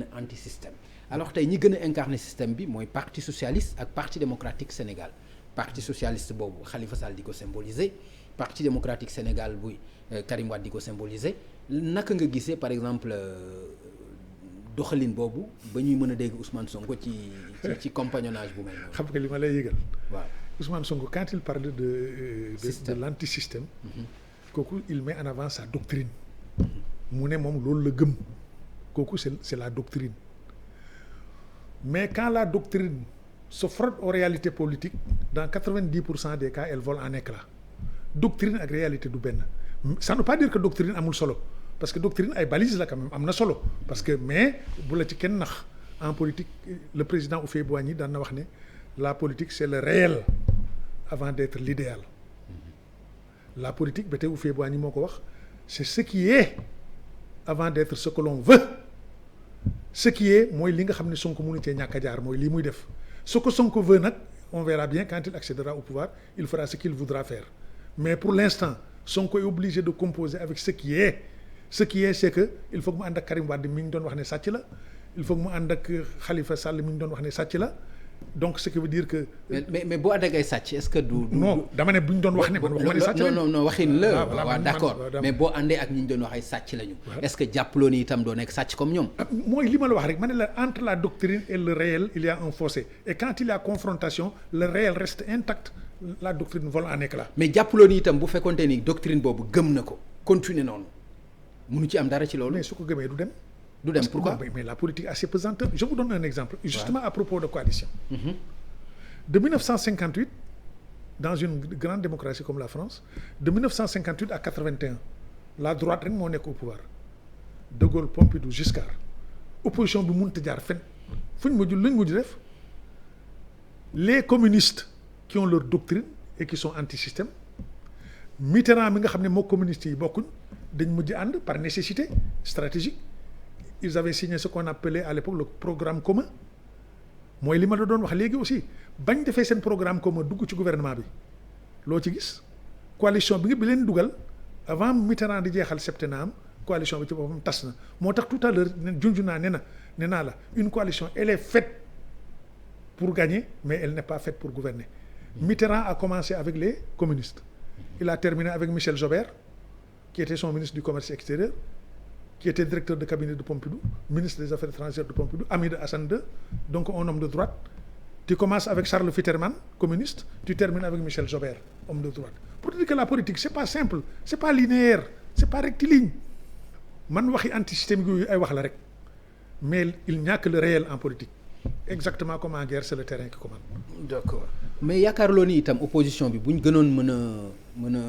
anti système alors tey ñi gën a incarner système bi mooy parti socialiste ak parti démocratique Sénégal parti socialiste boobu Khalifa Sall di ko symboliser parti démocratique Sénégal buy Karim Wade di ko symboliser naka nga gisee par exemple doxalin boobu ba ñuy mën a dégg Ousmane Sonko ci compagnonnage bu mel noonu. xam nga li ma lay yëgal. waaw Ousmane Sonko quand il parle de l'anti-système. kooku il met en avant sa doctrine. mu ne moom loolu la gëm. kooku c'est la doctrine mais quand la doctrine se frotte aux réalités politiques dans 90% des cas elle vole en éclats doctrine ak réalité du benn ça ne veut pas dire que doctrine amul solo parce que doctrine ay balises la quand même am na solo parce que mais bu la ci kenn nax en politique le président Houphouët-Boigny daan na wax ne la politique c'est le réel avant d'être l'idéal la politique ba tey Houphouët-Boigny moo ko wax c'est ce qui est avant d'être ce que l'on veut ce qui est mooy li nga xam ne Sonko mënu cee ñàkk a jaar mooy lii muy def ce que Sonko veut nag on verra bien quand il accédera au pouvoir il fera ce qu'il voudra faire mais pour l'instant Sonko est obligé de composer avec ce qui est c'est que il faut que mu ànd ak Karim Wade mi ngi doon wax ne sàcc la il faut que mu ànd ak Khalifa Sall mi ngi doon wax ne sàcc la donc ce qui veut dire que. mais boo ànd ak ay sàcc est-ce que du. non dama ne bu ñu doon wax ne man waxuma ne sàcc lañu. non waxin la. waaw d'accord mais boo àndee ak ñi ñu doon wax ay sàcc lañu. est-ce que jàppaloo ni itam doo nekk sàcc comme ñoom. mooy li ma la wax rek ma ne la entre la doctrine et le réel il y a un fossé et quand il y a confrontation le réel reste intact la doctrine vole en éclats. mais jàppaloo ni itam bu fekkonte ni doctrine boobu gëm na ko continuer noonu mënu ci am dara ci loolu. mais su ko gëmee du dem. du dem pourquoi mais la politique a ses pesanteurs je vous donne un exemple justement à propos de coalition. De 1958 dans une grande démocratie comme la France de 1958 à 81 la droite rek moo nekk au pouvoir De Gaulle Pompidou Giscard opposition bi mënut a jaar fenn fu ñu mujj def les communistes qui ont leur doctrine et qui sont anti-système Mitterrand mi nga xam ne moo communistes yi bokkuñ dañ mujj ànd par nécessité stratégique ils avaient signé ce qu'on appelait à l'époque le programme commun mooy li ma la doon wax léegi aussi bañ defee seen programme commun dugg ci gouvernement bi loo ci gis coalition bi leen dugal avant Mitterrand di jeexal septennat coalition bi ci boppam tas na moo tax tout à l'heure junj naa ne naa la une coalition elle est faite pour gagner mais elle n'est pas faite pour gouverner. Mitterrand a commencé avec les communistes il a terminé avec Michel Joubert qui était son ministre du commerce extérieur qui était directeur de cabinet de Pompidou ministre des affaires étrangères de Pompidou ami de Hassan II donc un homme de droite. Tu commences avec Charles Fitterman communiste tu termines avec Michel Joubert homme de droite pour dire que la politique c'est pas simple c'est pas linéaire c'est pas rectiligne man waxi anti-système yooyu ay wax la rek mais il n'y a que le réel en politique exactement comme en guerre c'est le terrain qui commande. D'accord mais yaakaarloo ni itam opposition bi bu ñu gënoon mën a